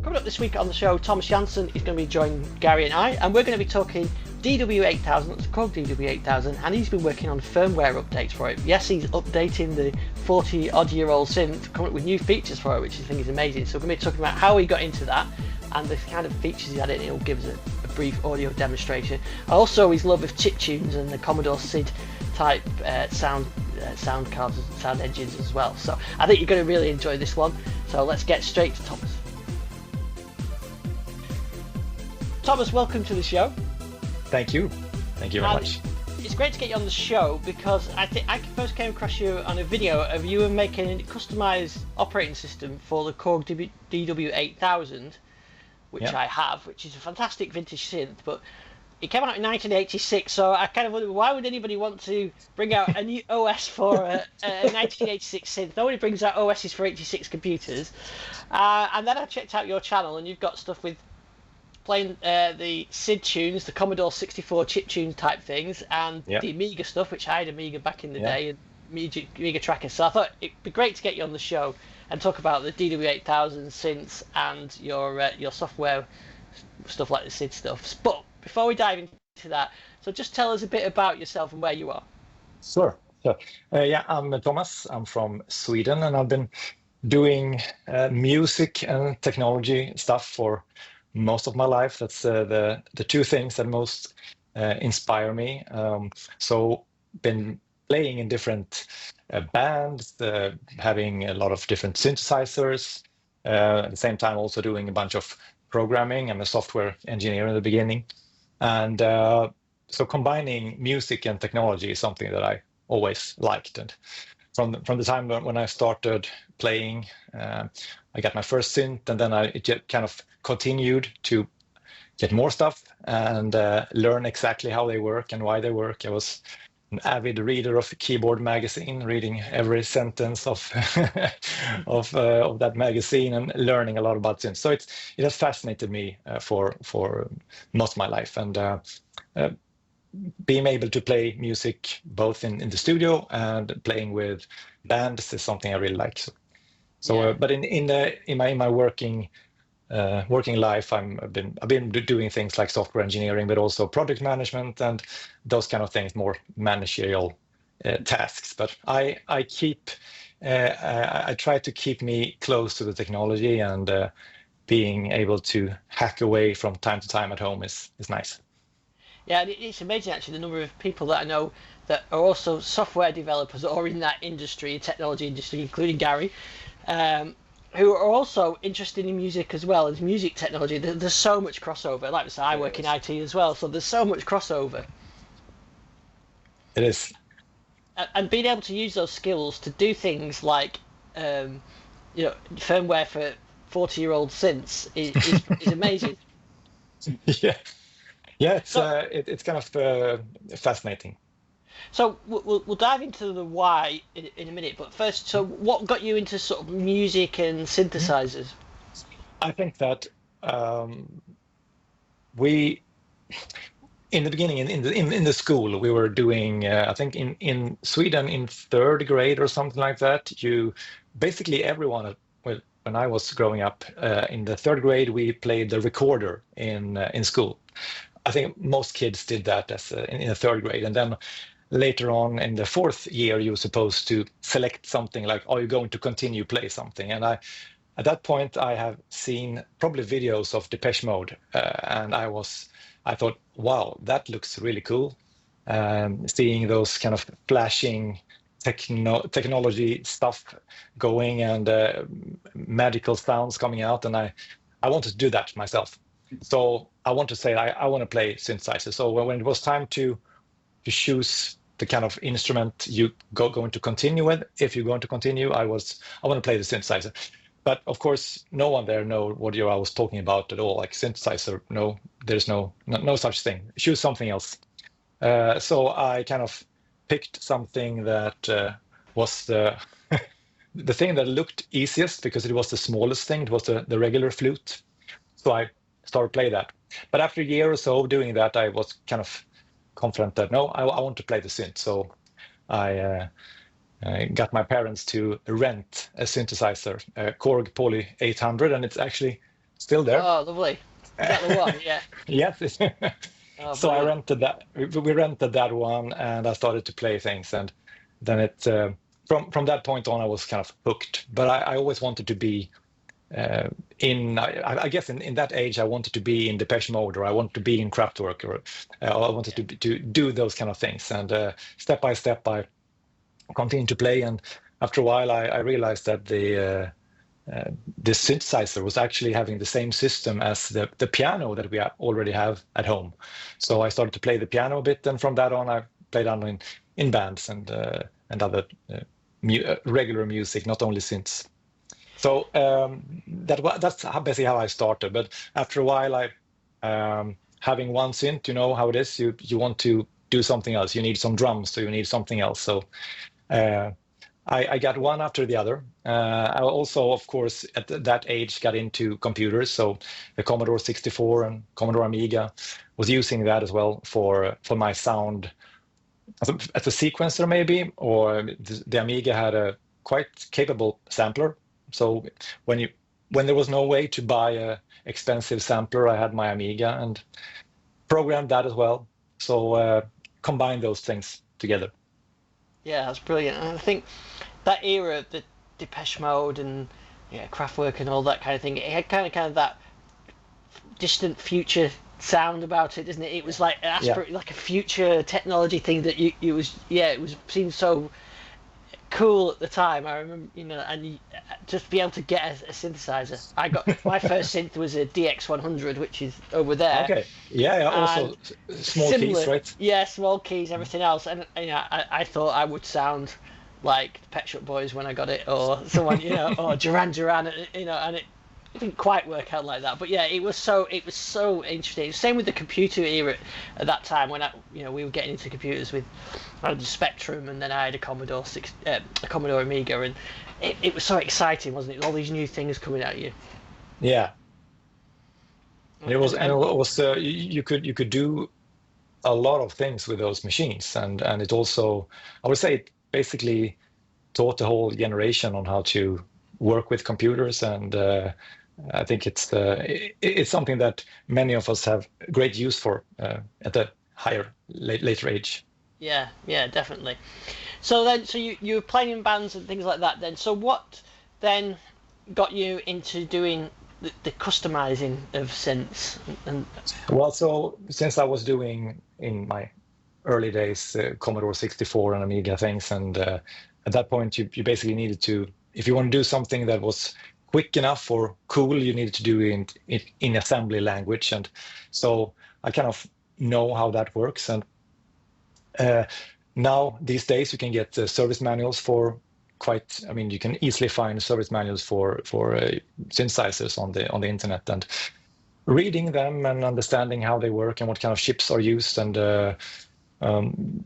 Coming up this week on the show, Thomas Jansson is going to be joining Gary and I, and we're going to be talking DW8000, it's Korg DW8000, and he's been working on firmware updates for it. Yes, he's updating the 40-odd-year-old synth, coming up with new features for it, which I think is amazing. So we're going to be talking about how he got into that and the kind of features he added. He'll give us a brief audio demonstration. Also, his love of chip tunes and the Commodore SID type sound cards and sound engines as well. So I think you're going to really enjoy this one. So let's get straight to Thomas. Thomas, welcome to the show. Thank you. Thank you very much. It's great to get you on the show because I think I first came across you on a video of you making a customized operating system for the Korg DW8000, which I have, which is a fantastic vintage synth, but it came out in 1986, so I kind of wonder, why would anybody want to bring out a new OS for a 1986 synth? Nobody brings out OSs for 86 computers. And then I checked out your channel, and you've got stuff with playing the SID tunes, the Commodore 64 chip tunes type things, and the Amiga stuff, which I had Amiga back in the day, and Amiga trackers. So I thought it'd be great to get you on the show and talk about the DW8000 synths and your software stuff like the SID stuff. But before we dive into that, so just tell us a bit about yourself and where you are. Sure. I'm Thomas. I'm from Sweden, and I've been doing music and technology stuff for most of my life. That's the two things that most inspire me. So been playing in different bands, having a lot of different synthesizers, at the same time also doing a bunch of programming. I'm a software engineer in the beginning. And so combining music and technology is something that I always liked. And from the time when I started playing, I got my first synth, and then it kind of continued to get more stuff and learn exactly how they work and why they work. I was an avid reader of Keyboard magazine, reading every sentence of of that magazine and learning a lot about synths. So it has fascinated me for most of my life, and being able to play music both in the studio and playing with bands is something I really like. But in my working life, I've been doing things like software engineering, but also project management and those kind of things, more managerial tasks. But I try to keep me close to the technology, and being able to hack away from time to time at home is nice. Yeah, it's amazing actually the number of people that I know that are also software developers or in that industry, technology industry, including Gary, who are also interested in music as well as music technology. There's so much crossover. Like I said, I work in IT as well, so there's so much crossover. It is. And being able to use those skills to do things like, firmware for 40-year-old synths is amazing. It's kind of fascinating. So we'll dive into the why in a minute, but first, so what got you into sort of music and synthesizers? I think that we, in the beginning, in the school, we were doing, I think in Sweden in third grade or something like that, basically everyone, when I was growing up, in the third grade, we played the recorder in school. I think most kids did that in the third grade, and then later on in the fourth year, you're supposed to select something like, are you going to continue play something? And at that point, I have seen probably videos of Depeche Mode, and I thought, wow, that looks really cool. Seeing those kind of flashing technology stuff going and magical sounds coming out, and I wanted to do that myself. So I want to say I want to play synthesizer. So when it was time to choose the kind of instrument you going to continue with, if you're going to continue, I want to play the synthesizer. But of course, no one there know what I was talking about at all. Like synthesizer, no, there's no such thing. Choose something else. So I kind of picked something that was the thing that looked easiest because it was the smallest thing. It was the regular flute. So I started playing that. But after a year or so doing that, I was kind of confident that no, I want to play the synth. So I got my parents to rent a synthesizer, a Korg Poly 800, and it's actually still there. Oh, lovely. Is that the one? Yeah. Yes. Oh, So I brilliant. rented that. We rented that one, and I started to play things, and then from that point on, I was kind of hooked. But I always wanted to be I guess in that age, I wanted to be in Depeche Mode, or I wanted to be in Kraftwerk, or I wanted to do those kind of things. And step by step, I continued to play. And after a while, I realized that the synthesizer was actually having the same system as the piano that we already have at home. So I started to play the piano a bit, and from that on, I played on in bands and other regular music, not only synths. So that's basically how I started. But after a while, having one synth, you know how it is. You want to do something else. You need some drums, so you need something else. So I got one after the other. I also, of course, at that age, got into computers. So the Commodore 64 and Commodore Amiga was using that as well for my sound as a sequencer, maybe. Or the Amiga had a quite capable sampler. So when there was no way to buy a expensive sampler, I had my Amiga and programmed that as well. So combine those things together. Yeah, that's brilliant. And I think that era, the Depeche Mode and Kraftwerk and all that kind of thing, it had kind of that distant future sound about it, didn't it? It was like like a future technology thing that it seemed so cool at the time. I remember, and just be able to get a synthesizer. I got my first synth was a DX100, which is over there. Okay. Yeah. Also small keys, right? Yeah, small keys, everything else, and I thought I would sound like the Pet Shop Boys when I got it, or someone, or Duran Duran, and it didn't quite work out like that. But yeah, it was so interesting. Same with the computer era at that time when we were getting into computers with the Spectrum, and then I had a Commodore Amiga, and it was so exciting, wasn't it? All these new things coming at you. Yeah. It was you could do a lot of things with those machines, and it also, I would say, it basically taught the whole generation on how to work with computers, and I think it's something that many of us have great use for at a later age. Yeah, definitely. So you were playing in bands and things like that then. So what then got you into doing the customizing of synths? Well, so since I was doing in my early days Commodore 64 and Amiga things, and at that point you basically needed to, if you want to do something that was quick enough or cool, you needed to do it in assembly language. And so I kind of know how that works. And now these days you can get service manuals for you can easily find service manuals for synthesizers on the internet, and reading them and understanding how they work and what kind of chips are used, and kind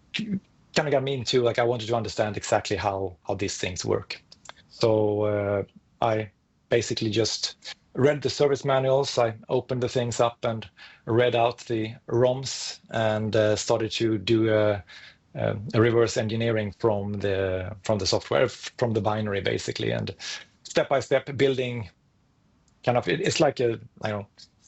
of got me into, like, I wanted to understand exactly how these things work. So I basically just read the service manuals. I opened the things up and read out the ROMs, and started to do a reverse engineering from the software, from the binary, basically, and step by step building. Kind of, it's like a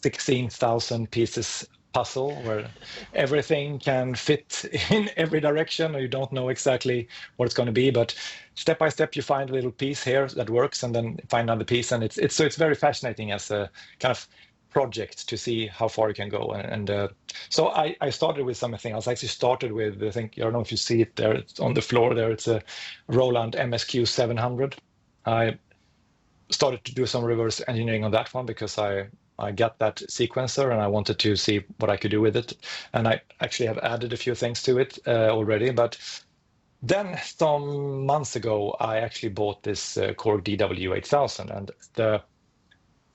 16,000 pieces puzzle where everything can fit in every direction, or you don't know exactly what it's going to be, but step by step you find a little piece here that works, and then find another piece, and it's very fascinating as a kind of project to see how far you can go. And so I started with something else. I actually started with, I don't know if you see it there, it's on the floor there, it's a Roland MSQ 700. I started to do some reverse engineering on that one because I got that sequencer and I wanted to see what I could do with it. And I actually have added a few things to it already. But then some months ago, I actually bought this Korg DW8000. And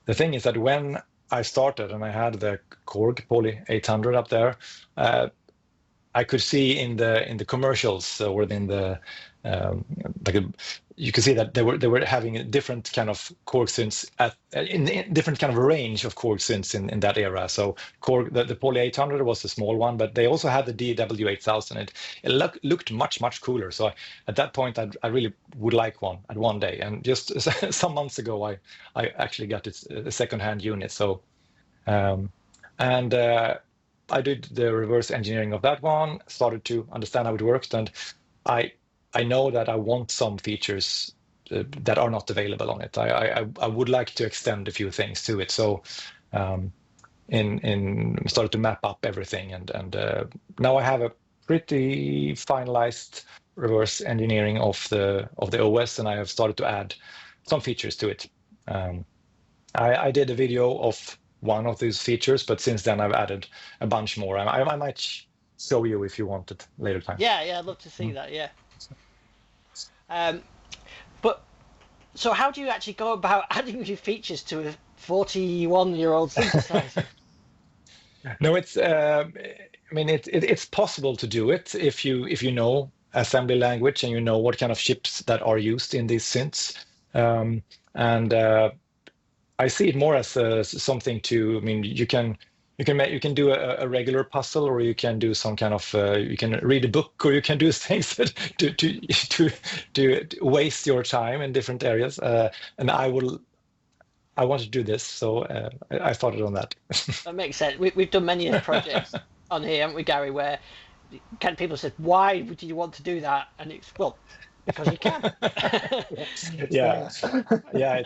the thing is that when I started and I had the Korg Poly 800 up there, I I could see in the commercials or in the you could see that they were having a different kind of Korg synths in different kind of range of Korg synths in that era. So Korg, the Poly 800 was a small one, but they also had the DW8000. It looked much cooler. So at that point, I really would like one at one day. And just some months ago, I actually got a second-hand unit. So I did the reverse engineering of that one, started to understand how it worked, and I know that I want some features that are not available on it. I would like to extend a few things to it. So started to map up everything, and now I have a pretty finalized reverse engineering of the OS, and I have started to add some features to it. I did a video of one of these features, but since then I've added a bunch more. I might show you if you want it later time. Yeah, I'd love to see that. Yeah. But so how do you actually go about adding new features to a 41-year-old synthesizer? No, it's I mean it's possible to do it if you know assembly language and you know what kind of chips that are used in these synths. I see it more as something to. I mean, you can do a regular puzzle, or you can do some kind of you can read a book, or you can do things to waste your time in different areas. And I want to do this, so I started on that. That makes sense. We've done many projects on here, haven't we, Gary? Where people said, "Why would you want to do that?" And it's because you can. Yeah, it's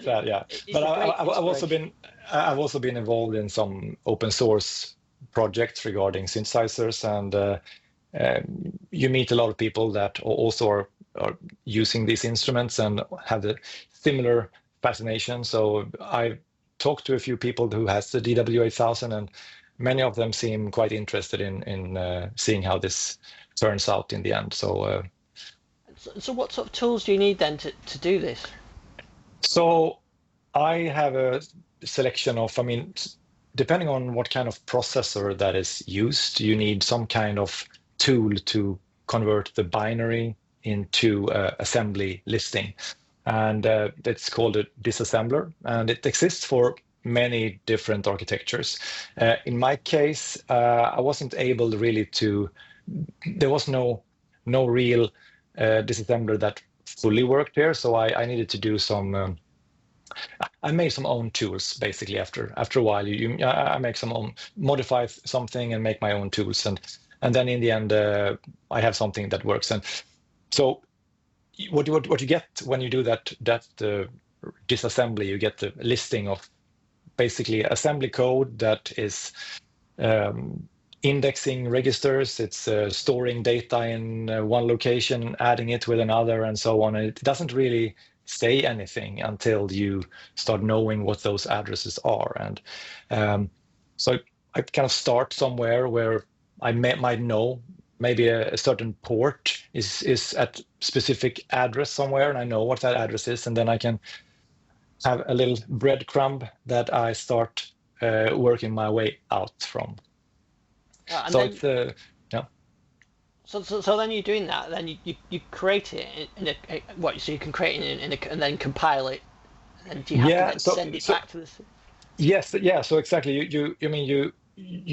that. Yeah, but I've also been involved in some open source projects regarding synthesizers, and you meet a lot of people that also are using these instruments and have the similar fascination. So I've talked to a few people who has the DW8000, and many of them seem quite interested in seeing how this turns out in the end. So what sort of tools do you need then to do this? So I have a selection of, I mean, depending on what kind of processor that is used, you need some kind of tool to convert the binary into assembly listing. And it's called a disassembler, and it exists for many different architectures. In my case, I wasn't able really there was no real disassembler that fully worked here, so I needed to do some. I made some own tools basically. After a while, I make some own, modify something and make my own tools, and then in the end, I have something that works. And so, what you get when you do that disassembly, you get the listing of basically assembly code that is. Indexing registers, it's storing data in one location, adding it with another, and so on. And it doesn't really say anything until you start knowing what those addresses are. And so I kind of start somewhere where I might know maybe a certain port is at specific address somewhere, and I know what that address is, and then I can have a little breadcrumb that I start working my way out from. So then, it's yeah. So then you're doing that. Then you create it in a so you can create it and then compile it, and do you have to send it back to the? Yes, yeah. So exactly, you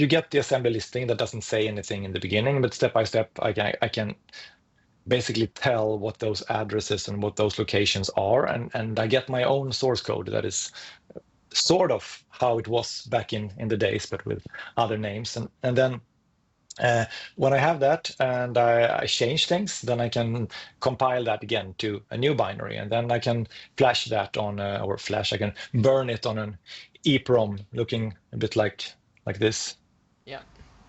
get the assembly listing that doesn't say anything in the beginning, but step by step, I can basically tell what those addresses and what those locations are, and I get my own source code that is sort of how it was back in the days, but with other names. And then when I have that and I change things, then I can compile that again to a new binary, and then I can flash that on I can burn it on an EEPROM looking a bit like this. Yeah.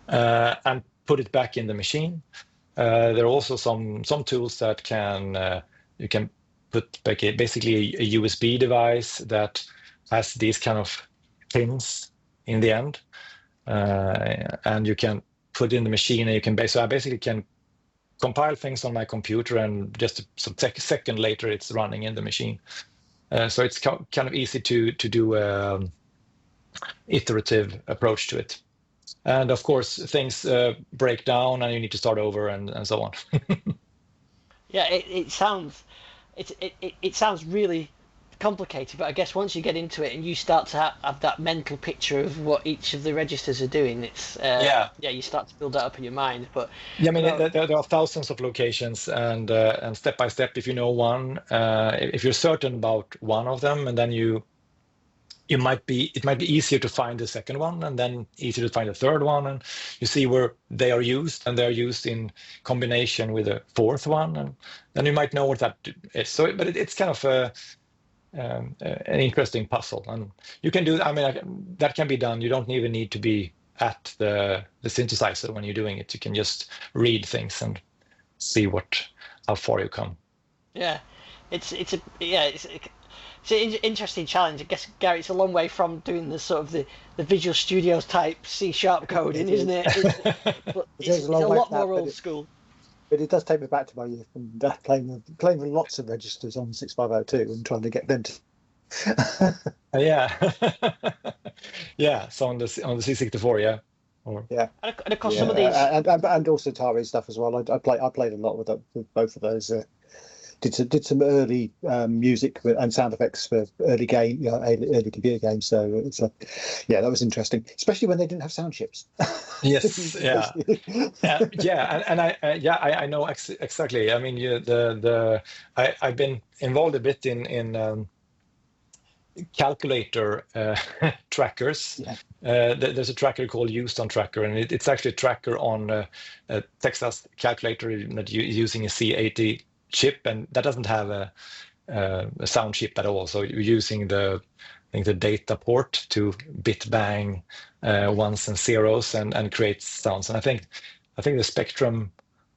And put it back in the machine. There are also some tools that you can put back basically a USB device that has these kind of pins in the end, and you can put in the machine, and you can so I basically can compile things on my computer, and just a second later it's running in the machine. So it's kind of easy to do iterative approach to it. And of course, things break down, and you need to start over, and so on. Yeah, it sounds it sounds really complicated, but I guess once you get into it and you start to have that mental picture of what each of the registers are doing, it's Yeah. yeah, you start to build that up in your mind. But Yeah, I mean, no, there are thousands of locations, and step by step, if you know one, if you're certain about one of them, and then it might be easier to find the second one, and then easier to find the third one, and you see where they are used, and they're used in combination with a fourth one, and then you might know what that is. So, but it's kind of an interesting puzzle, and you can do. I mean, that can be done. You don't even need to be at the synthesizer when you're doing it. You can just read things and see how far you come. yeah, it's a yeah, it's an interesting challenge. I guess, Gary, it's a long way from doing the sort of the Visual Studios type C# coding, isn't it? But it's a lot more old school. But it does take me back to my youth and playing with lots of registers on 6502 and trying to get them to. Yeah, yeah. So on the C64, yeah. Yeah, and of course some of these, and also Atari stuff as well. I played a lot with both of those. Did some early music and sound effects for early computer games. So it's yeah, that was interesting, especially when they didn't have sound chips. Yes, yeah, yeah, and I know exactly. I mean, I've been involved a bit in calculator trackers. Yeah. There's a tracker called Unison tracker, and it's actually a tracker on a Texas calculator that using a C80 chip, and that doesn't have a sound chip at all. So you're using the data port to bit bang ones and zeros and create sounds. And I think the Spectrum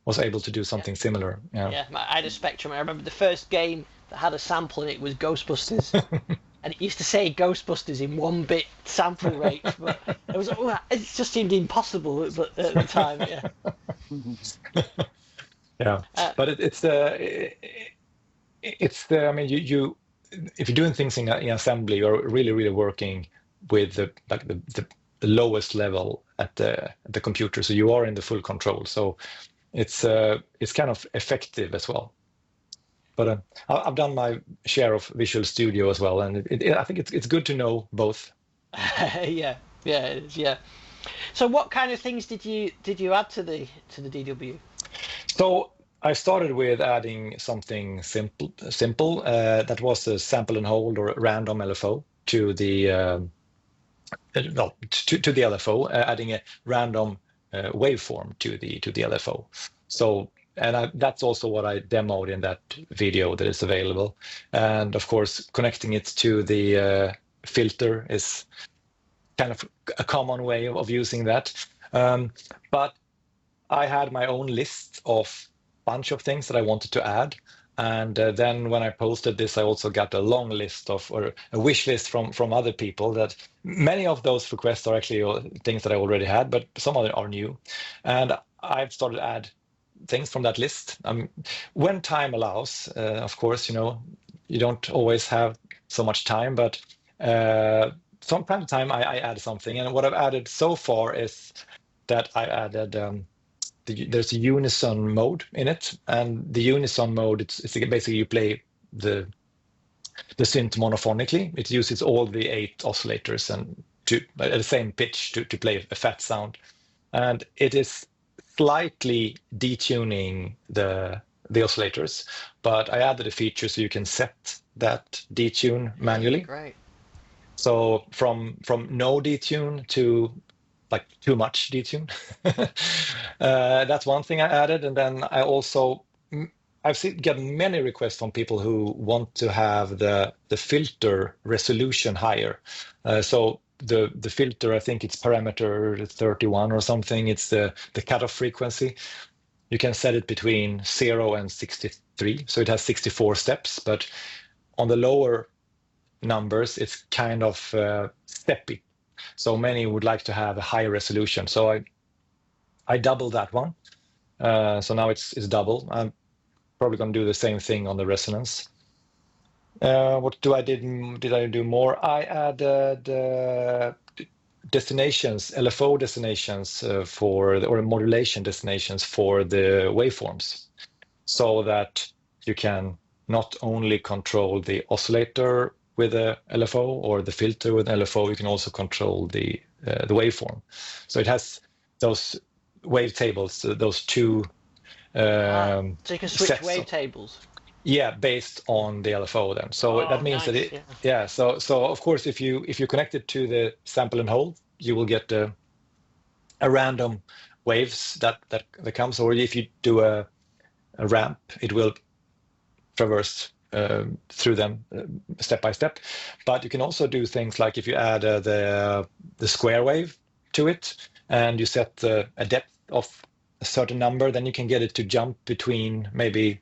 was able to do something similar. Yeah, I had a Spectrum. I remember the first game that had a sample in it was Ghostbusters. And it used to say Ghostbusters in 1-bit sample rate, but it just seemed impossible at the time. Yeah. Yeah, but it's the I mean, you if you're doing things in assembly, you're really working with the lowest level at the computer, so you are in the full control. So it's kind of effective as well. But I've done my share of Visual Studio as well, and I think it's good to know both. Yeah. So what kind of things did you add to the DW? So I started with adding something simple. That was a sample and hold or random LFO to the to the LFO, adding a random waveform to the LFO. So that's also what I demoed in that video that is available. And of course, connecting it to the filter is kind of a common way of using that. But I had my own list of bunch of things that I wanted to add. And then when I posted this, I also got a long list or a wish list from other people that many of those requests are actually things that I already had, but some of them are new. And I've started to add things from that list. When time allows, of course, you don't always have so much time, but from time to time I add something. And what I've added so far is that I added there's a Unison mode in it, and the Unison mode it's basically you play the synth monophonically. It uses all the 8 oscillators and at the same pitch to play a fat sound, and it is slightly detuning the oscillators, but I added a feature so you can set that detune manually. Great. So from no detune to like too much detune. That's one thing I added, and then I've got many requests from people who want to have the filter resolution higher. So the filter, I think it's parameter 31 or something. It's the cutoff frequency. You can set it between 0 and 63, so it has 64 steps. But on the lower numbers, it's kind of steppy. So many would like to have a higher resolution. So I doubled that one. So now it's double. I'm probably going to do the same thing on the resonance. What did I do more? I added destinations, LFO destinations or modulation destinations for the waveforms, so that you can not only control the oscillator with a LFO or the filter with an LFO, you can also control the waveform. So it has those wavetables, those two. So you can switch wavetables. Yeah, based on the LFO then. So that means nice, that yeah. So of course, if you connect it to the sample and hold, you will get a random waves that comes. Or if you do a ramp, it will traverse through them step by step. But you can also do things like if you add the square wave to it, and you set a depth of a certain number, then you can get it to jump between maybe.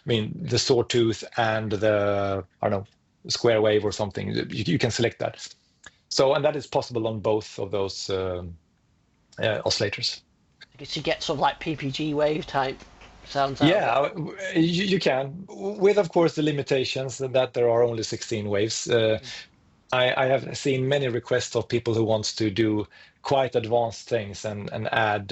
The sawtooth and the square wave or something. You can select that. So, and that is possible on both of those oscillators. You get sort of like PPG wave type sounds. Yeah, you can, with of course the limitations that there are only 16 waves. I have seen many requests of people who wants to do quite advanced things and add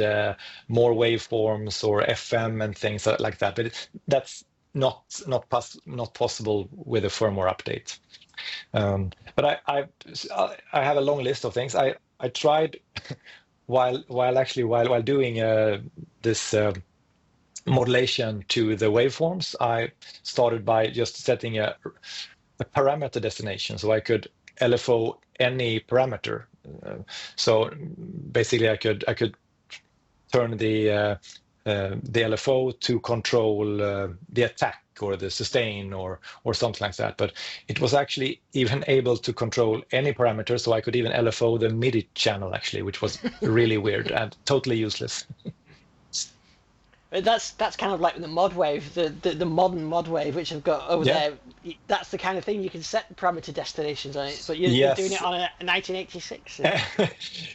more waveforms or FM and things like that, but that's not possible with a firmware update. But I have a long list of things. I tried while doing this modulation to the waveforms. I started by just setting a parameter destination, so I could LFO any parameter. So basically, I could turn the LFO to control the attack or the sustain or something like that. But it was actually even able to control any parameter, so I could even LFO the MIDI channel actually, which was really weird and totally useless. That's kind of like the mod wave, the modern mod wave, which I've got over there. That's the kind of thing you can set parameter destinations on it, but you're doing it on a 1986.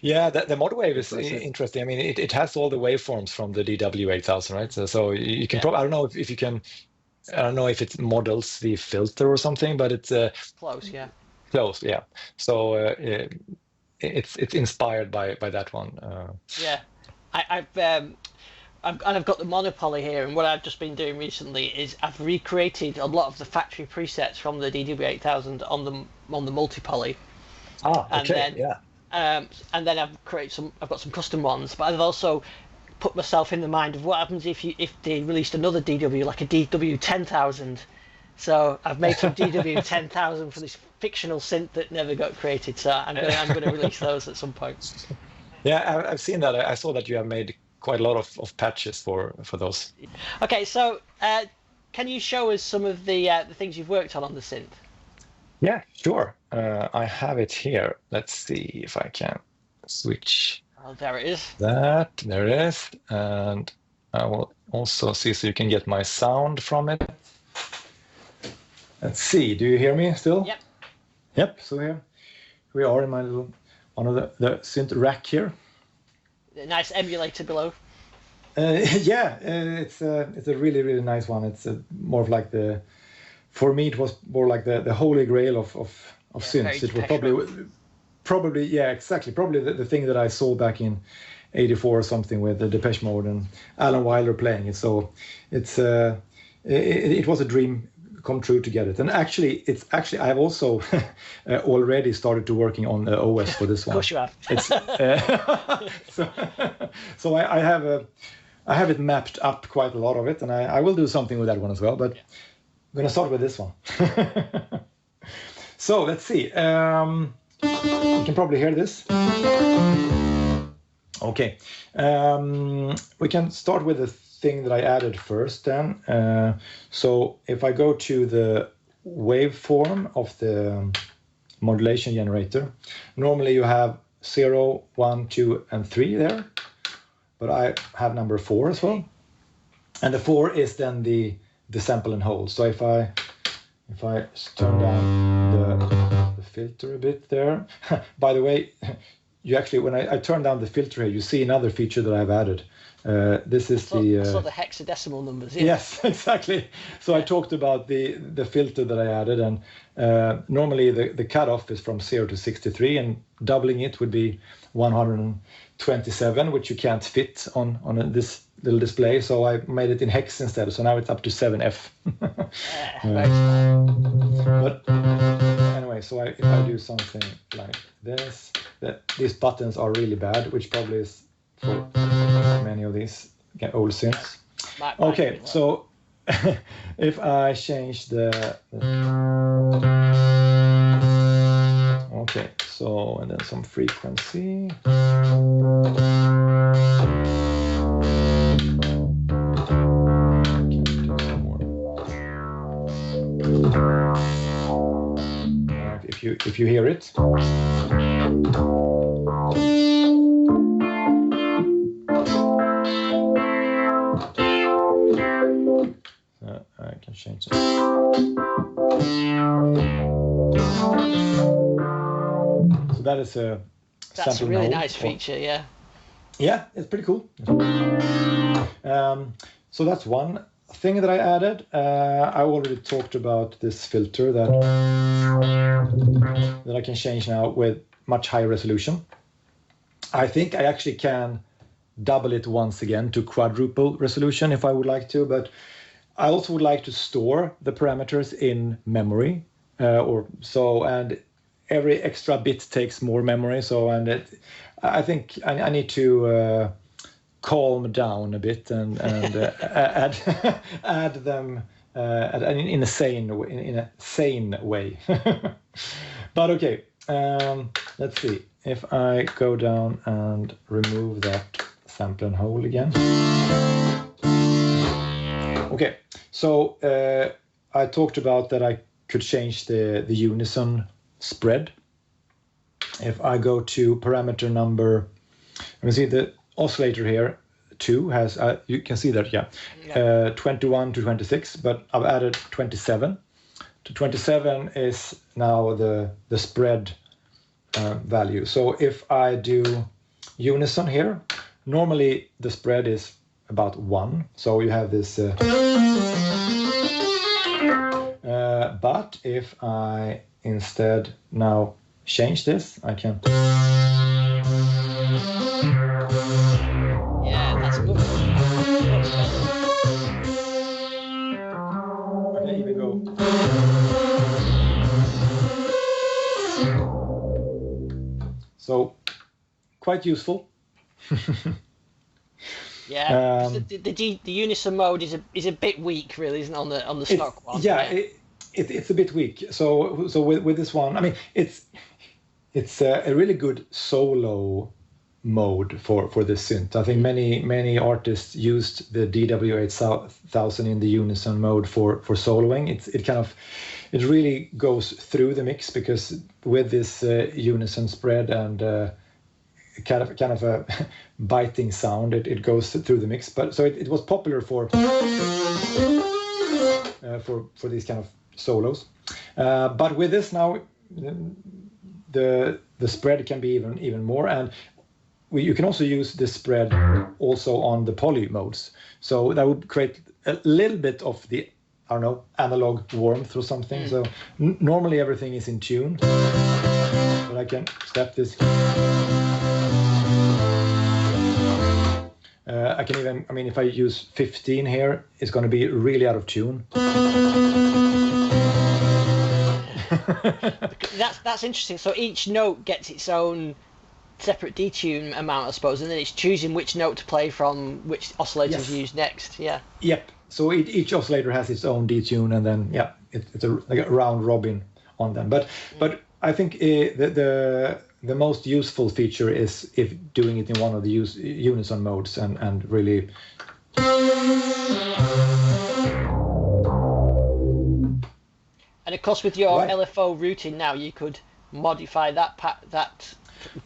Yeah, the mod wave is interesting. I mean, it has all the waveforms from the DW8000, right? So you can probably, I don't know if you can, I don't know if it models the filter or something, but it's close, yeah. Close, yeah. So it's inspired by that one. Yeah, I've got the Monopoly here, and what I've just been doing recently is I've recreated a lot of the factory presets from the DW8000 on the multi-poly. And then I've got some custom ones, but I've also put myself in the mind of what happens if they released another DW, like a DW10000. So I've made some DW10000 for this fictional synth that never got created. So I'm going to release those at some point. Yeah, I've seen that. I saw that you have made quite a lot of patches for those. Okay, so can you show us some of the things you've worked on the synth? Yeah, sure. I have it here. Let's see if I can switch. Oh, there it is. There it is. And I will also see so you can get my sound from it. Let's see. Do you hear me still? Yep. Yep. So here we are in my little one of the synth rack here. A nice emulator below. Yeah, it's a really, really nice one. It's more of like for me it was more like the holy grail of synths. It was probably yeah, exactly, probably the thing that I saw back in '84 or something with the Depeche Mode and Alan Wilder playing it. So it was a dream come true to get it. And actually I've also already started to working on the OS for this one. Of course you have. It's, so I have it mapped up quite a lot of it, and I will do something with that one as well. But I'm going to start with this one. So let's see. You can probably hear this. Okay. We can start with the thing that I added first then. So if I go to the waveform of the modulation generator, normally you have 0, 1, 2, and 3 there, but I have number 4 as well. And the 4 is then the sample and hold. So if I turn down the filter a bit there. By the way, you actually, when I turn down the filter here, you see another feature that I've added. This is I saw the hexadecimal numbers. Yeah. Yes, exactly. So I talked about the filter that I added, and normally the cutoff is from 0 to 63, and doubling it would be 127, which you can't fit on this little display. So I made it in hex instead. So now it's up to 7F. Very smart. But anyway, so if I do something like this, these buttons are really bad, which probably is for many of these old synths. Okay, so if I change okay, so and then some frequency. If you hear it. I can change it. So that is a That's a really nice feature, yeah. Yeah, it's pretty cool. So that's one thing that I added. I already talked about this filter that I can change now with much higher resolution. I think I actually can double it once again to quadruple resolution if I would like to, but I also would like to store the parameters in memory, and every extra bit takes more memory. I think I need to calm down a bit and add them in a sane way. But okay, let's see if I go down and remove that sample and hold again. Okay, so I talked about that I could change the Unison spread. If I go to parameter number, let me see, the oscillator here, 2 has, you can see that, 21 to 26, but I've added 27. To 27 is now the spread value. So if I do Unison here, normally the spread is about 1. So you have this, but if I instead now change this, I can. Yeah, that's good. Okay, here we go. So, quite useful. Yeah, the Unison mode is a bit weak, really, isn't it, on the stock one? Yeah, it's a bit weak. So with this one, I mean, it's a really good solo mode for this synth. I think many artists used the DW8000 in the Unison mode for soloing. It really goes through the mix, because with this Unison spread and kind of a biting sound, it goes through the mix. But so it was popular for these kind of solos. But with this now, the spread can be even more, and you can also use this spread also on the poly modes. So that would create a little bit of the, I don't know, analog warmth or something. So normally everything is in tune, but I can step this. I can even, I mean, if I use 15 here, it's going to be really out of tune. That's interesting. So each note gets its own separate detune amount, I suppose, and then it's choosing which note to play from, which oscillators use next. Yeah. Yep. So each oscillator has its own detune, and then it's like a round robin on them. But I think the most useful feature is if doing it in one of the Unison modes and really. And of course, with your LFO routing now, you could modify that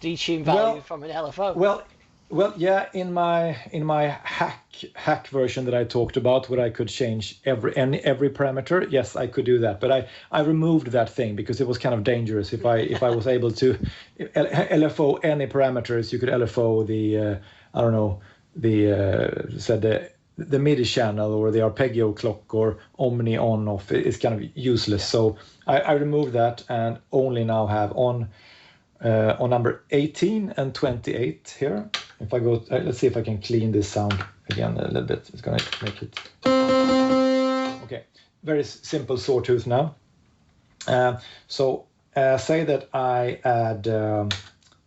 detune value from an LFO. Well, Well, yeah, in my hack version that I talked about, where I could change every parameter, yes, I could do that. But I removed that thing because it was kind of dangerous. If I was able to LFO any parameters, you could LFO the I don't know, the MIDI channel or the arpeggio clock or omni on off. It's kind of useless. So I removed that and only now have on number 18 and 28 here. If I go, let's see if I can clean this sound again a little bit. It's going to make it. Okay, very simple sawtooth now. So say that I add,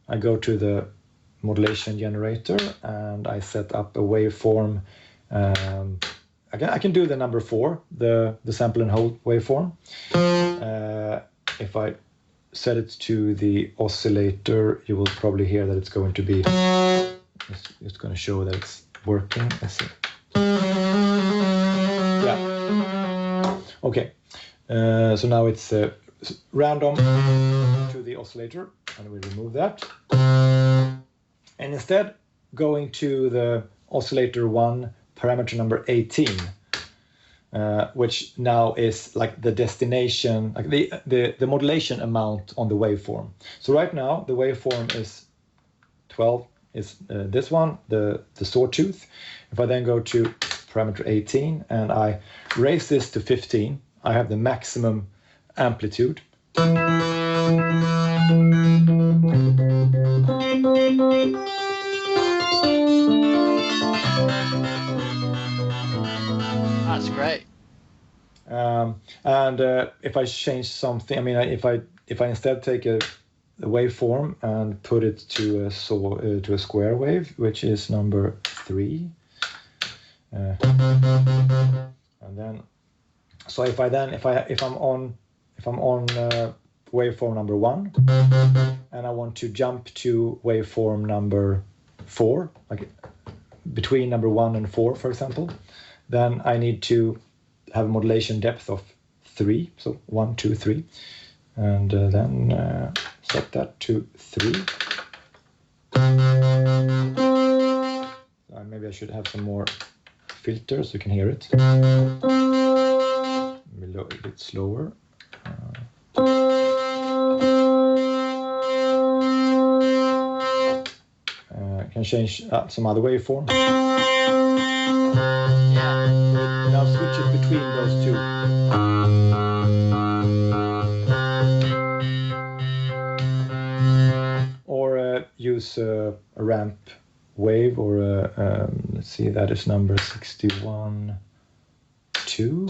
I go to the modulation generator and I set up a waveform. I can do the number 4, the sample and hold waveform. If I set it to the oscillator, you will probably hear that it's going to be, it's going to show that it's working. Let's see. Yeah. Okay. So now it's random to the oscillator, and we remove that. And instead, going to the oscillator 1, parameter number 18, which now is like the destination, like the modulation amount on the waveform. So right now the waveform is 12, is this one, the sawtooth. If I then go to parameter 18 and I raise this to 15, I have the maximum amplitude. That's great. And if I change something, I mean, if I instead take the waveform and put it to a square wave, which is number 3, and then so if I'm on waveform number 1 and I want to jump to waveform number 4, like between number 1 and 4, for example, then I need to have a modulation depth of 3, so 1, 2, 3, and then set that to 3. Maybe I should have some more filters so you can hear it. Maybe a bit slower. I can change some other waveform. Now switch it between those two. Or use a ramp wave, or let's see, that is number 61, 2.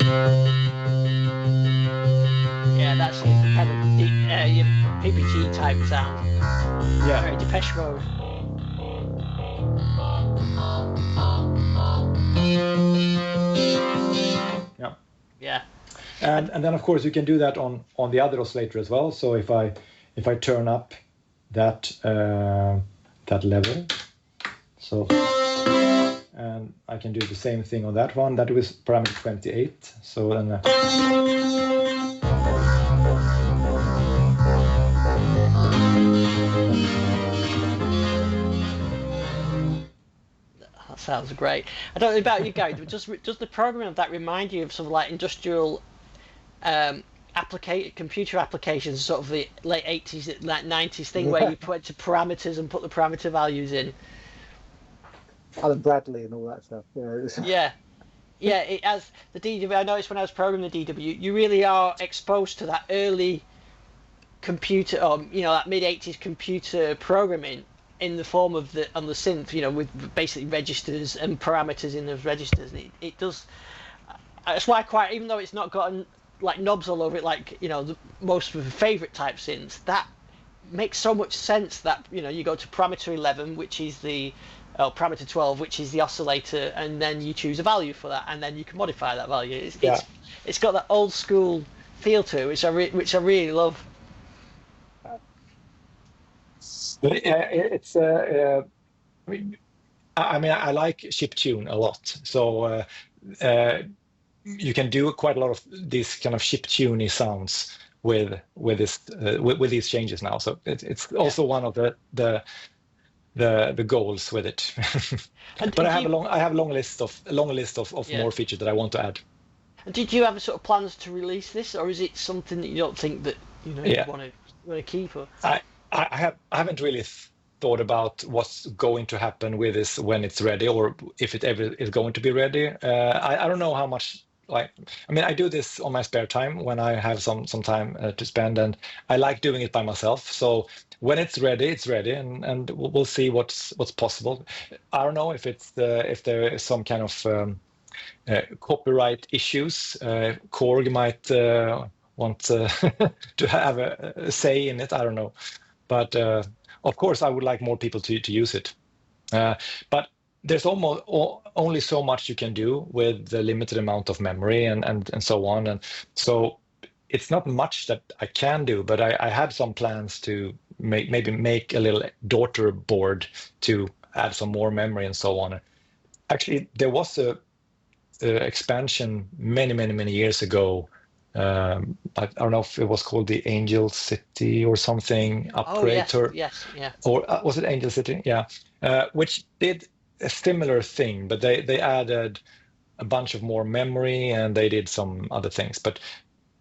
Yeah, that's kind of your PPG type sound. Yeah. Very Depeche Mode. Yeah. Yeah. And then of course you can do that on the other oscillator as well. So if I turn up that level, so, and I can do the same thing on that one. That was parameter 28. So then That sounds great. I don't know about you guys, but does the programming of that remind you of sort of like industrial computer applications, sort of the late 80s, like 90s thing, where you put to parameters and put the parameter values in? Alan Bradley and all that stuff. Yeah. Yeah, it has the DW. I noticed when I was programming the DW, you really are exposed to that early computer, or that mid 80s computer programming in the form of on the synth, with basically registers and parameters in those registers. And it does. That's why even though it's not got like knobs all over it, like the most of the favorite type synths, that makes so much sense that you go to parameter 11, which is parameter 12, which is the oscillator, and then you choose a value for that, and then you can modify that value. It's got that old school feel to it, which I really love. But it's I mean, I like chiptune a lot. So you can do quite a lot of these kind of chiptuney sounds with these changes now. So it's also one of the the goals with it. And But I have a long list of Yeah. more features that I want to add. And did you have sort of plans to release this, or is it something that you don't think that you Yeah. want to keep? Or I haven't really thought about what's going to happen with this when it's ready, or if it ever is going to be ready. I don't know how much. Like, I mean, I do this on my spare time when I have some time to spend, and I like doing it by myself. So when it's ready, and we'll see what's possible. I don't know if if there is some kind of copyright issues. Korg might want to have a say in it. I don't know, but of course, I would like more people to use it. But there's almost only so much you can do with the limited amount of memory and so on. And so it's not much that I can do, but I had some plans to maybe make a little daughter board to add some more memory and so on. Actually, there was a expansion many years ago. I don't know if it was called the Angel City or something upgrade, yes, yeah. or was it Angel City? Yeah, which did a similar thing, but they added a bunch of more memory and they did some other things. But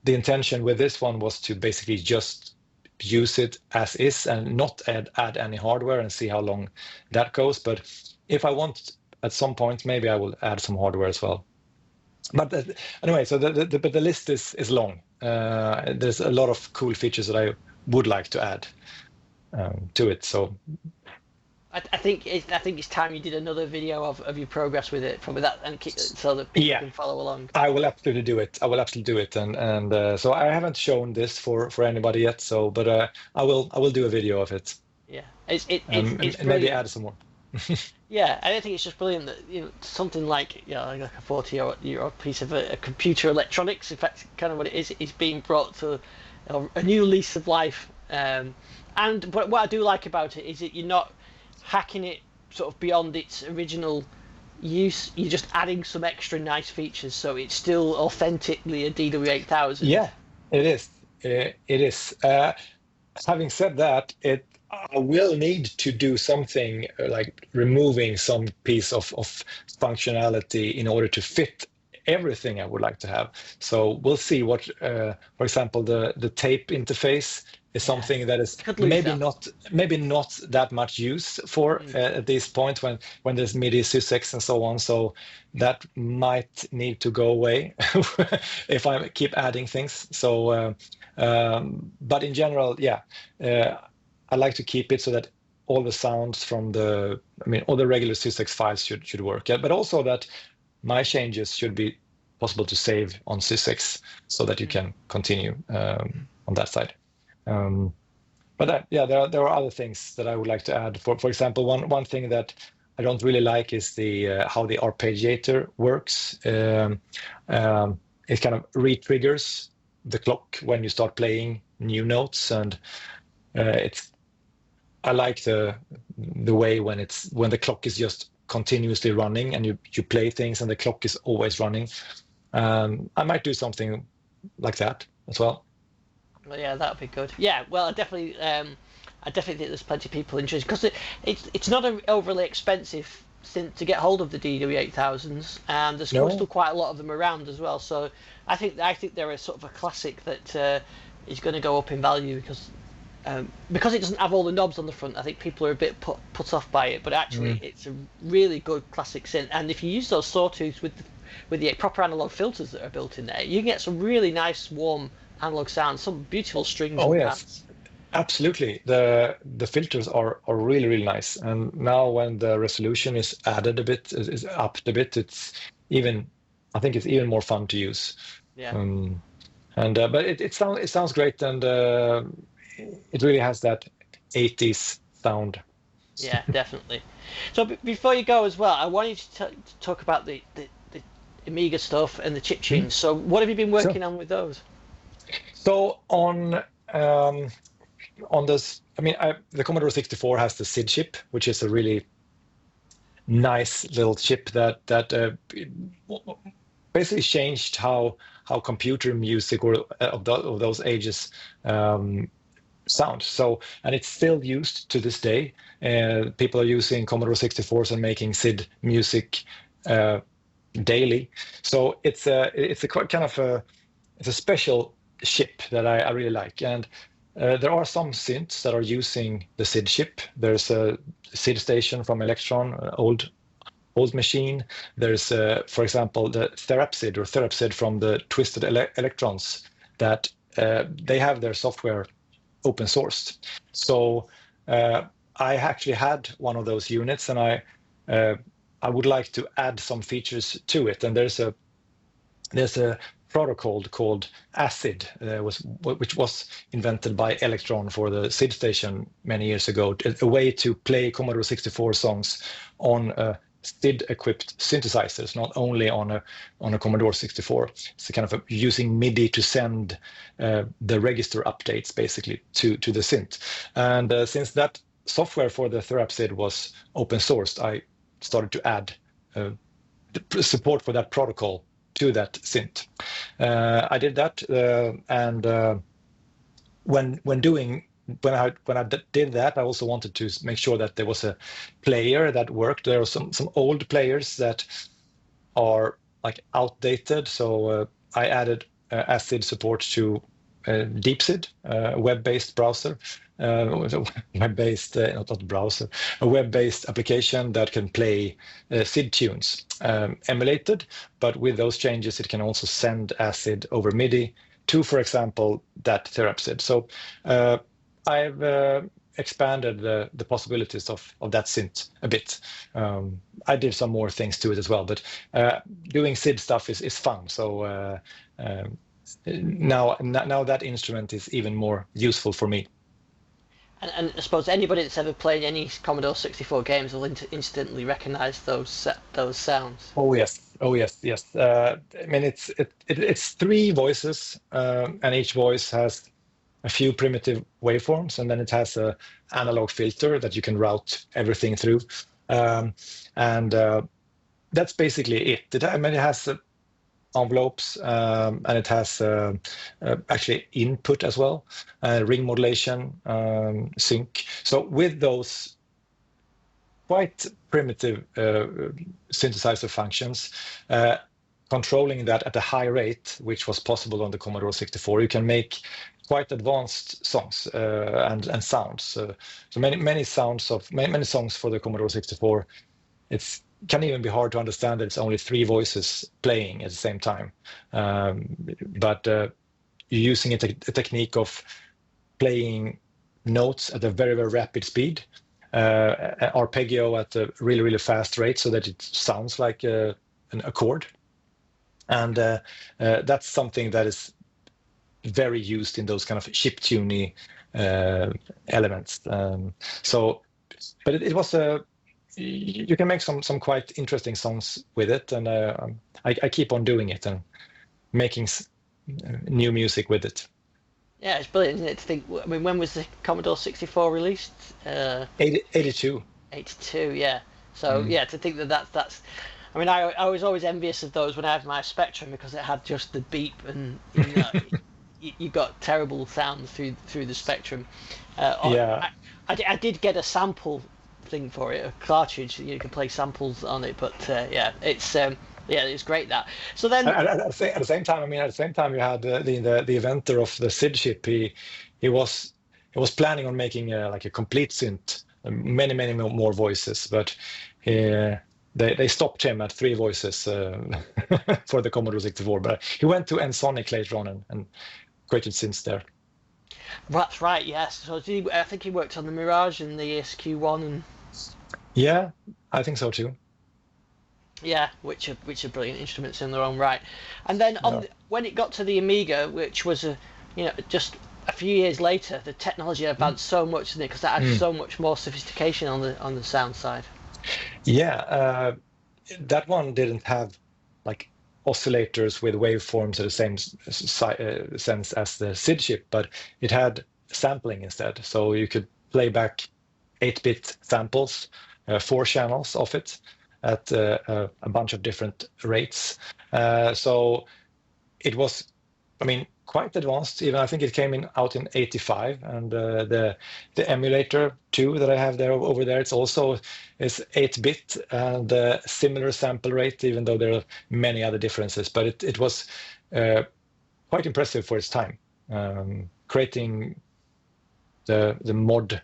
the intention with this one was to basically just use it as is and not add any hardware and see how long that goes. But if I want at some point, maybe I will add some hardware as well. But anyway, so but the list is long. There's a lot of cool features that I would like to add to it. So I think it's time you did another video of your progress with it, probably that, and so that people can follow along. I will absolutely do it. And so I haven't shown this for anybody yet. So, but I will do a video of it. Yeah, it's and maybe add some more. Yeah, I think it's just brilliant that something like like a 40-year-old piece of a computer electronics, in fact, kind of what it is being brought to a new lease of life. And what I do like about it is that you're not hacking it sort of beyond its original use. You're just adding some extra nice features, so it's still authentically a DW8000. Yeah, it is. It is. Having said that, I will need to do something like removing some piece of functionality in order to fit everything I would like to have. So we'll see what, for example, the tape interface is something that is maybe not that much use for at this point when there's MIDI, SysX, and so on. So that might need to go away if I keep adding things. So, but in general, I like to keep it so that all the sounds from all the regular SysX files should work. But also that my changes should be possible to save on SysX so that you can continue on that side. But there are other things that I would like to add. For example, one thing that I don't really like is how the arpeggiator works. It kind of re-triggers the clock when you start playing new notes, and I like the way when the clock is just continuously running and you play things and the clock is always running. I might do something like that as well. Well, yeah, that would be good. Yeah, well, I definitely think there's plenty of people interested because it's not an overly expensive synth to get hold of, the DW8000s, and there's still quite a lot of them around as well. So I think they're a sort of a classic that is going to go up in value because it doesn't have all the knobs on the front. I think people are a bit put off by it, but actually it's a really good classic synth. And if you use those sawtooths with the proper analog filters that are built in there, you can get some really nice warm analog sounds, some beautiful strings. Oh yes, absolutely. The filters are really nice, and now when the resolution is added a bit, is upped a bit, I think it's even more fun to use. Yeah. But it sounds great, and it really has that 80s sound. Yeah, definitely. So before you go as well, I wanted to talk about the Amiga stuff and the chip tunes. So what have you been working on with those? So on this, the Commodore 64 has the SID chip, which is a really nice little chip that basically changed how computer music or of those ages sound. So, and it's still used to this day. People are using Commodore 64s and making SID music daily. So it's a kind of it's a special chip that I really like. And there are some synths that are using the SID chip. There's a SID station from Electron, old machine. There's, for example, the Therapsid from the Twisted Electrons that they have their software open sourced. So I actually had one of those units, and I would like to add some features to it. And there's a protocol called ASID, which was invented by Electron for the SID station many years ago, a way to play Commodore 64 songs on SID-equipped synthesizers, not only on a Commodore 64. It's kind of using MIDI to send the register updates basically to the synth. And since that software for the Therapsid was open sourced, I started to add support for that protocol to that synth. I did that, and when I did that, I also wanted to make sure that there was a player that worked. There are some old players that are like outdated, so I added ASID support to DeepSID, a web-based browser, web-based, not browser, a web-based application that can play SID tunes emulated, but with those changes, it can also send ASID over MIDI to, for example, that Therapsid. So I've expanded the possibilities of that synth a bit. I did some more things to it as well, but doing SID stuff is fun. So now that instrument is even more useful for me. And I suppose anybody that's ever played any Commodore 64 games will instantly recognize those sounds. Oh yes. I mean, it's three voices, and each voice has a few primitive waveforms, and then it has an analog filter that you can route everything through, and that's basically it. I mean, it has envelopes, and it has actually input as well, ring modulation, sync. So with those quite primitive synthesizer functions, controlling that at a high rate, which was possible on the Commodore 64, you can make quite advanced songs and sounds. So many songs for the Commodore 64. It can even be hard to understand that it's only three voices playing at the same time. But you're using a technique of playing notes at a very, very rapid speed, arpeggio at a really, really fast rate so that it sounds like an chord. And that's something that is very used in those kind of chiptune elements. But it was you can make some quite interesting songs with it, and I keep on doing it and making new music with it. Yeah, it's brilliant, isn't it, to think, I mean, when was the Commodore 64 released? 82. 82, yeah. So, yeah, to think that's I mean, I was always envious of those when I had my Spectrum, because it had just the beep, and you got terrible sounds through the Spectrum. Yeah. I did get a sample thing for it, a cartridge. You can play samples on it, but yeah, it's great that. So then, at the same time, you had the inventor of the SID chip. He was planning on making like a complete synth, many more voices, but they stopped him at three voices for the Commodore 64. But he went to Ensoniq later on and created synths there. That's right, yes. So I think he worked on the Mirage and the ESQ1 and. Yeah, I think so too. Yeah, which are brilliant instruments in their own right. And then when it got to the Amiga, which was just a few years later, the technology advanced so much, didn't it? Because that had so much more sophistication on the sound side. Yeah, that one didn't have like oscillators with waveforms at the same sense as the SID chip, but it had sampling instead. So you could play back 8-bit samples, 4 channels of it at a bunch of different rates. So it was I mean, quite advanced. Even I think it came out in '85, and the emulator too that I have there over there, it's also is 8-bit and similar sample rate, even though there are many other differences. But it was quite impressive for its time, creating the mod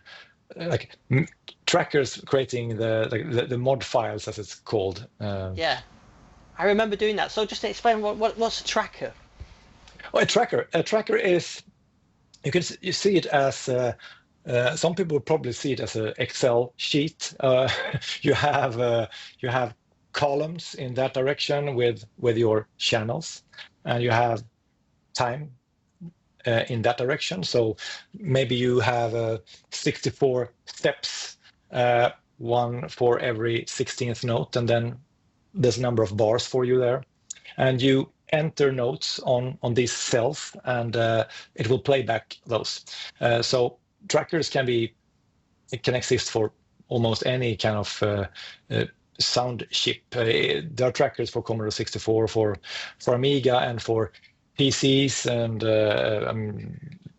trackers, creating the mod files as it's called. Yeah, I remember doing that. So just explain what's a tracker. Oh, a tracker is, you see it as some people would probably see it as an Excel sheet. You have columns in that direction with your channels, and you have time in that direction. So maybe you have 64 steps, one for every 16th note, and then there's a number of bars for you there, and you enter notes on these cells, and it will play back those. So trackers can exist for almost any kind of sound chip. There are trackers for Commodore 64, for Amiga, and for PCs, and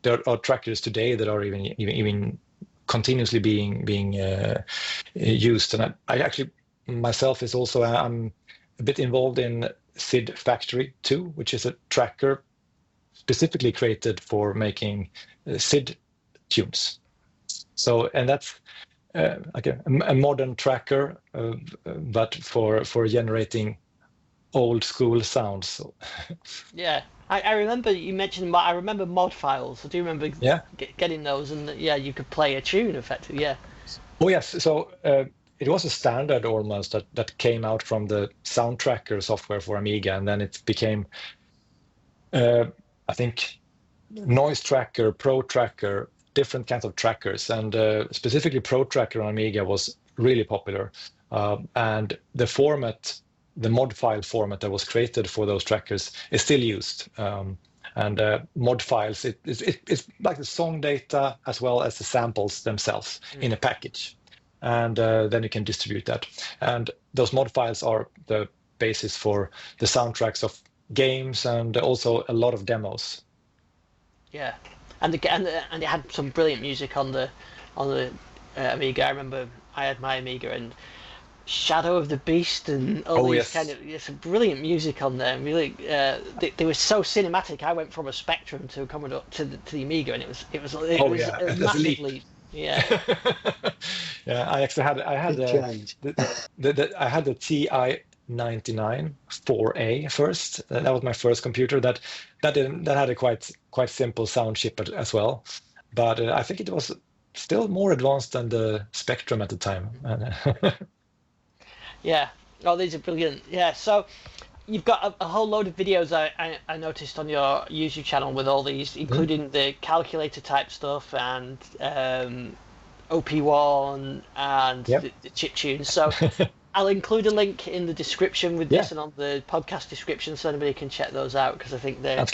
there are trackers today that are even continuously being used. And I actually myself is also I'm a bit involved in SID Factory 2, which is a tracker specifically created for making SID tunes. So, and that's like a modern tracker, but for generating old school sounds. So. Yeah, I remember you mentioned. I remember mod files. I do remember getting those, and you could play a tune effectively. Yeah. Oh yes. So it was a standard almost that came out from the sound tracker software for Amiga, and then it became, I think, noise tracker, pro tracker, different kinds of trackers, and specifically pro tracker on Amiga was really popular, and the format. The mod file format that was created for those trackers is still used. And mod files, it's like the song data as well as the samples themselves in a package. And then you can distribute that. And those mod files are the basis for the soundtracks of games and also a lot of demos. Yeah, and it had some brilliant music on the Amiga. I remember I had my Amiga and Shadow of the Beast and all these kind of some brilliant music on there. Really, they were so cinematic. I went from a Spectrum to a Commodore to the Amiga, and it was massively yeah. I actually had the TI-99 4A first. That was my first computer. That had a quite simple sound chip as well, but I think it was still more advanced than the Spectrum at the time. Yeah. Oh, these are brilliant. Yeah. So you've got a whole load of videos I noticed on your YouTube channel with all these, including the calculator type stuff and OP1 and the chip tunes. So I'll include a link in the description with this and on the podcast description, so anybody can check those out, because I think they're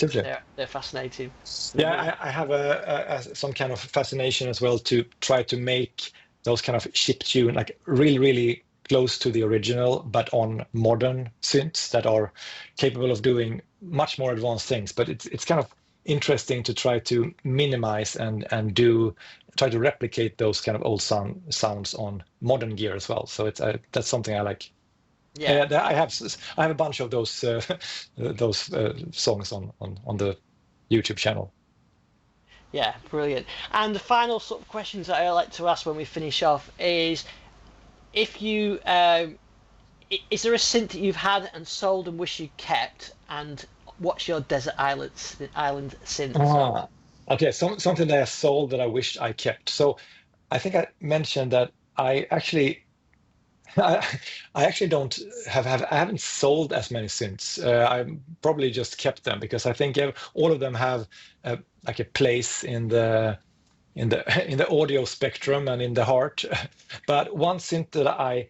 fascinating. Yeah, I have some kind of fascination as well to try to make those kind of chip tune like really close to the original, but on modern synths that are capable of doing much more advanced things. But it's kind of interesting to try to minimize and try to replicate those kind of old sounds on modern gear as well. So that's something I like. Yeah, I have a bunch of those songs on the YouTube channel. Yeah, brilliant. And the final sort of questions that I like to ask when we finish off is, if you is there a synth that you've had and sold and wish you kept, and what's your desert island synth? Okay, something that I sold that I wished I kept. So I think I mentioned that I actually don't I haven't sold as many synths. I probably just kept them because I think all of them have like a place in the audio spectrum and in the heart. But one synth that I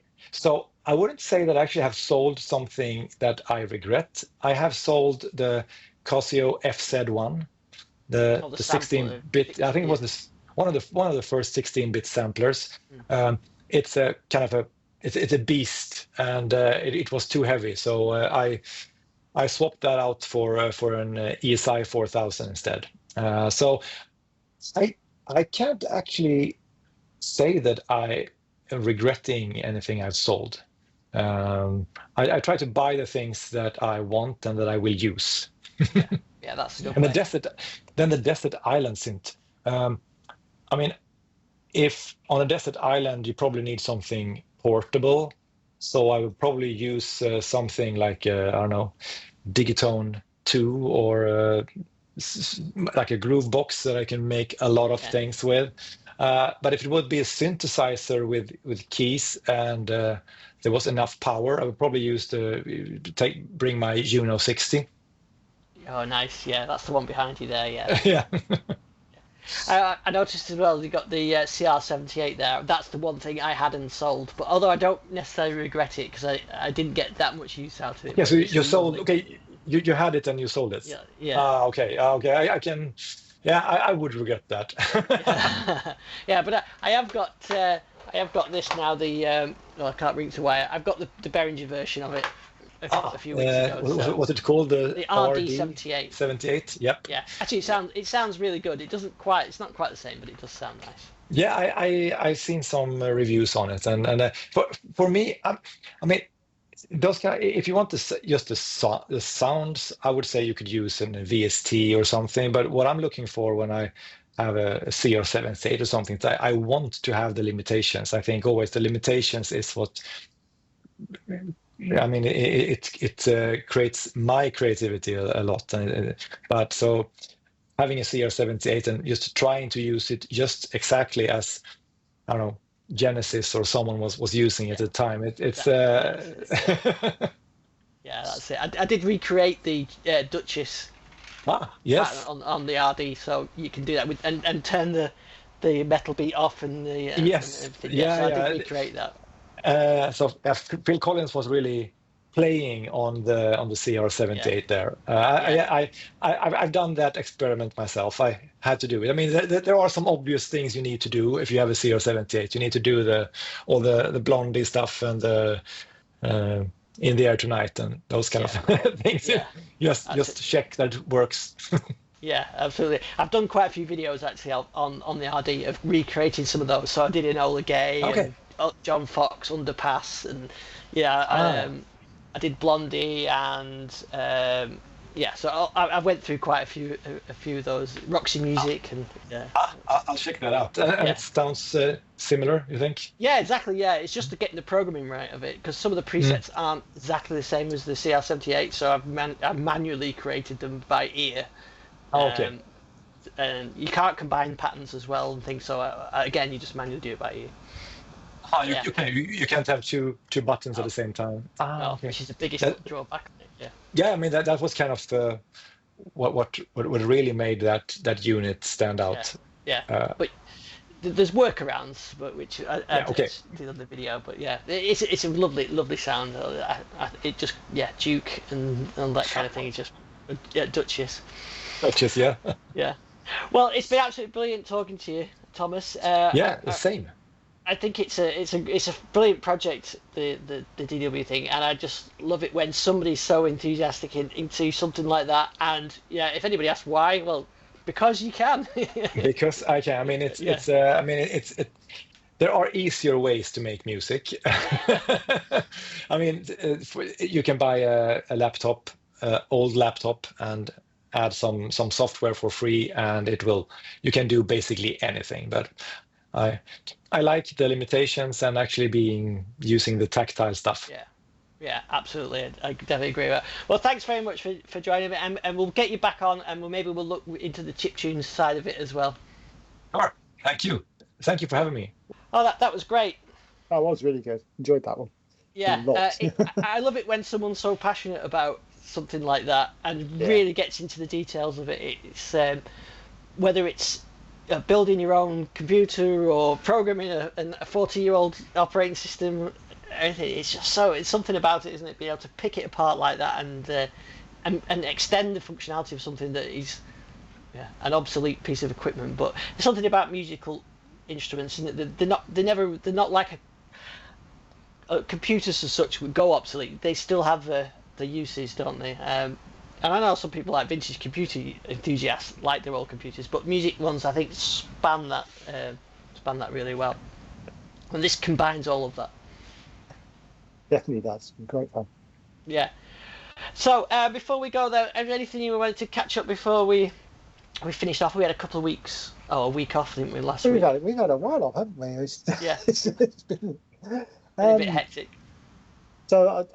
wouldn't say that I actually have sold something that I regret. I have sold the Casio FZ1, the 16-bit. I think it was one of the first 16-bit samplers. It's a kind of it's a beast, and it was too heavy. So I swapped that out for an ESI 4000 instead. So I can't actually say that I am regretting anything I've sold. I try to buy the things that I want and that I will use. Yeah, that's a good And way. the desert island synth. I mean, if on a desert island you probably need something portable, so I would probably use something like I don't know, Digitone 2 or like a groove box that I can make a lot of things with. But if it would be a synthesizer with keys and there was enough power, I would probably use bring my Juno 60. Oh, nice. Yeah, that's the one behind you there. Yeah. Yeah. I noticed as well you got the CR78 there. That's the one thing I hadn't sold, but although I don't necessarily regret it because I didn't get that much use out of it. Yeah, so you sold. Okay, you had it and you sold it. Yeah. Yeah. Okay. I can. Yeah, I would regret that. Yeah, but I have got this now. I can't bring it to wire. I've got the Behringer version of it a few weeks ago. What's it called? The RD78. 78. Yep. Yeah. Actually, it sounds really good. It's not quite the same, but it does sound nice. Yeah, I've seen some reviews on it, and for me, I mean, those if you want just the sounds, I would say you could use a VST or something. But what I'm looking for when I have a CR78 or something, I want to have the limitations. I think always the limitations is what. I mean, it creates my creativity a lot, but so having a CR78 and just trying to use it just exactly as I don't know Genesis or someone was using it at the time. Yeah, that's it. I did recreate the Duchess. Yes. On the RD, so you can do that with and turn the metal beat off and the yes. and everything. So I did recreate that. So Phil Collins was really playing on the CR78 there. I've done that experiment myself. I had to do it. I mean, there are some obvious things you need to do if you have a CR78. You need to do all the Blondie stuff and the In the Air Tonight and those kind of things. Yeah. Just check that it works. Yeah, absolutely. I've done quite a few videos actually on the RD of recreating some of those. So I did Enola Gay and John Fox Underpass, and I did Blondie and so I went through quite a few of those. Roxy Music and I'll check that out. It sounds similar, you think? Yeah, exactly. Yeah, it's just getting the programming right of it because some of the presets aren't exactly the same as the CR78, so I've manually created them by ear. Okay. And you can't combine patterns as well and things. So again, you just manually do it by ear. You can't have two buttons at the same time. Which is the biggest drawback. Yeah, I mean that was kind of what really made that unit stand out. But there's workarounds, but which I did on the video. But yeah, it's a lovely sound. It just Duke and that kind of thing. It's just Duchess. Duchess, yeah. Yeah. Well, it's been absolutely brilliant talking to you, Thomas. Same. I think it's a brilliant project, the DW thing, and I just love it when somebody's so enthusiastic into something like that. And if anybody asks why, well, because you can. Because I can. I mean, there are easier ways to make music. I mean, you can buy a laptop, old laptop, and add some software for free, and you can do basically anything. But I like the limitations and actually using the tactile stuff. Yeah, absolutely. I definitely agree with that. Well, thanks very much for joining me, and we'll get you back on, and maybe we'll look into the chiptunes side of it as well. Sure. Thank you for having me. Oh, that was great. That was really good. Enjoyed that one. Yeah, I love it when someone's so passionate about something like that and really gets into the details of it. It's whether it's building your own computer or programming a 40-year-old operating system, anything. It's something about it, isn't it? Being able to pick it apart like that and extend the functionality of something that is an obsolete piece of equipment. But there's something about musical instruments, isn't it? They're not like computers as such would go obsolete. They still have the uses, don't they? And I know some people like vintage computer enthusiasts like their old computers, but music ones I think span that really well. And this combines all of that. Definitely does. Great fun. Yeah. So before we go there, anything you wanted to catch up before we finished off? We had a couple of weeks, a week off, didn't we, last week? We've had a while off, haven't we? Yeah. It's been a bit hectic. So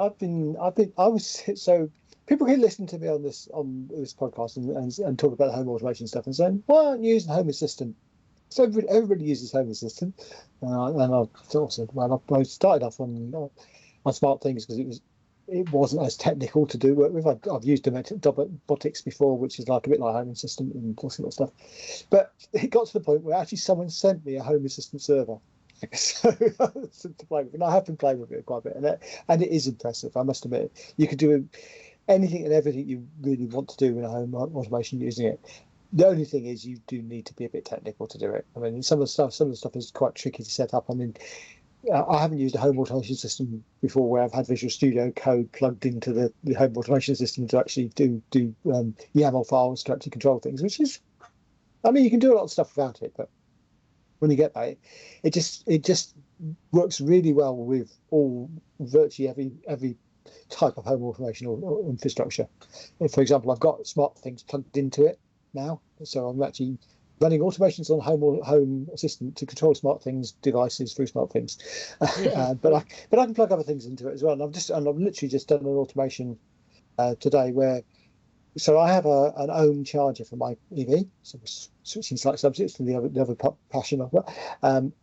so people can listen to me on this podcast and talk about the home automation stuff and saying, why aren't you using Home Assistant? So everybody uses Home Assistant, and I said, well, I started off on Smart Things because it wasn't as technical to do work with. I've used Domotics before, which is like a bit like Home Assistant and all sort of stuff. But it got to the point where actually someone sent me a Home Assistant server. So to play with, and I have been playing with it quite a bit, and it is impressive. I must admit, you can do anything and everything you really want to do in a home automation using it. The only thing is you do need to be a bit technical to do it. I mean, some of the stuff is quite tricky to set up. I mean, I haven't used a home automation system before where I've had Visual Studio Code plugged into the home automation system to actually do YAML files to actually control things, which is, I mean, you can do a lot of stuff without it, but when you get that, it just works really well with virtually every type of home automation or infrastructure. For example, I've got Smart Things plugged into it now, so I'm actually running automations on Home Assistant to control Smart Things devices through Smart Things. But I can plug other things into it as well. And I've literally just done an automation today where. So I have an own charger for my EV, so switching slight subjects to the other passion I've got.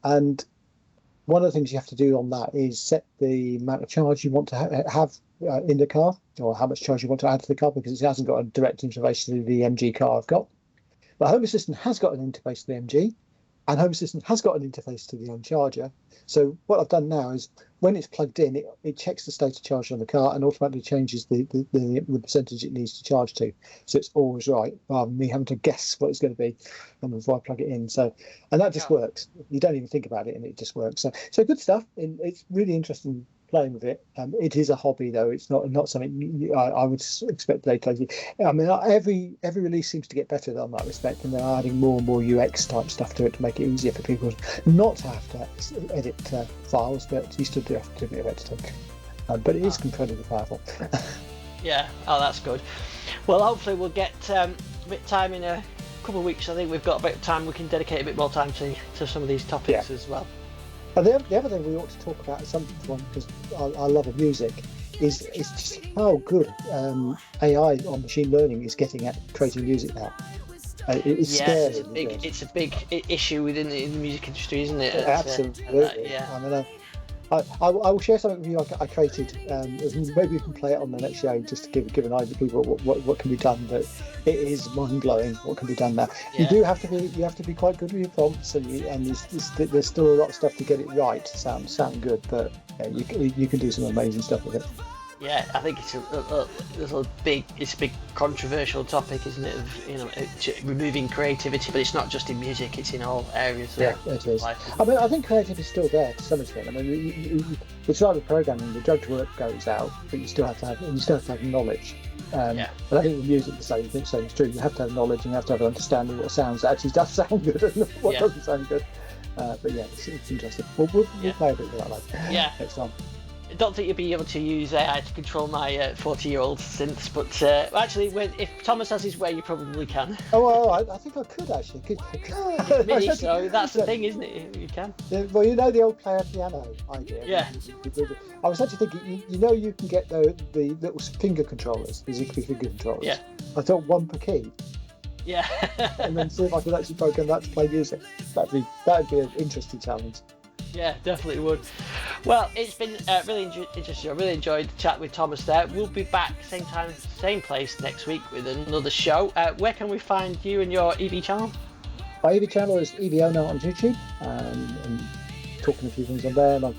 And one of the things you have to do on that is set the amount of charge you want to have in the car, or how much charge you want to add to the car, because it hasn't got a direct interface to the MG car I've got. But Home Assistant has got an interface to the MG, and Home Assistant has got an interface to the own charger. So what I've done now is when it's plugged in, it checks the state of charge on the car and automatically changes the percentage it needs to charge to. So it's always right, rather than me having to guess what it's going to be before I plug it in. So, and that just works. You don't even think about it, and it just works. So good stuff. And it's really interesting playing with it. It is a hobby, though. It's not something I would expect to play. I mean, every release seems to get better in that respect, and they're adding more and more UX type stuff to it to make it easier for people not to have to edit files, but you still do have to do a bit of editing. But it is incredibly powerful. Yeah. Oh, that's good. Well, hopefully we'll get a bit of time in a couple of weeks. I think we've got a bit of time. We can dedicate a bit more time to some of these topics as well. And the other thing we ought to talk about at some point, because I love of music, is just how good AI on machine learning is getting at creating music now. It's scary. It's a big issue within the music industry, isn't it? Absolutely. Yeah. I mean, I will share something with you I created. Maybe we can play it on the next show just to give an idea to people what can be done. But it is mind blowing what can be done now. Yeah. You have to be quite good with your prompts, and there's still a lot of stuff to get it right to sound good. But you can do some amazing stuff with it. Yeah, I think it's a big controversial topic, isn't it? Of removing creativity, but it's not just in music; it's in all areas. Yeah, it is. Life. I mean, I think creativity is still there to some extent. I mean, it's like with programming; the judge work goes out, but you still have to have knowledge. But I think with music, the same is true. You have to have knowledge, and you have to have an understanding what sounds actually does sound good and what doesn't sound good. But yeah, it's interesting. We'll play a bit with that later. Yeah. Next time. I don't think you'll be able to use AI to control my 40-year-old synths, but actually, if Thomas has his way, you probably can. Oh, well, I think I could actually. Mini, so that's the thing, isn't it? You can. Yeah, well, you know the old player piano idea. Yeah. I was actually thinking, you can get the little finger controllers, the Zigbee finger controllers. Yeah. I thought one per key. Yeah. And then see if I could actually program that to play music. That'd be an interesting challenge. Yeah, definitely would. Well, it's been really interesting. I really enjoyed the chat with Thomas there. We'll be back same time, same place next week with another show. Where can we find you and your EV channel? My EV channel is EVONA on YouTube. And talking a few things on there.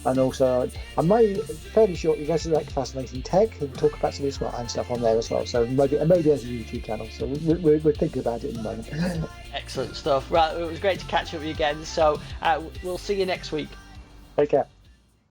And also, I may fairly shortly resurrect Fascinating Tech and talk about some of the smart home stuff on there as well. So maybe as a YouTube channel. So we're thinking about it at the moment. Excellent stuff. Right, it was great to catch up with you again. So we'll see you next week. Take care.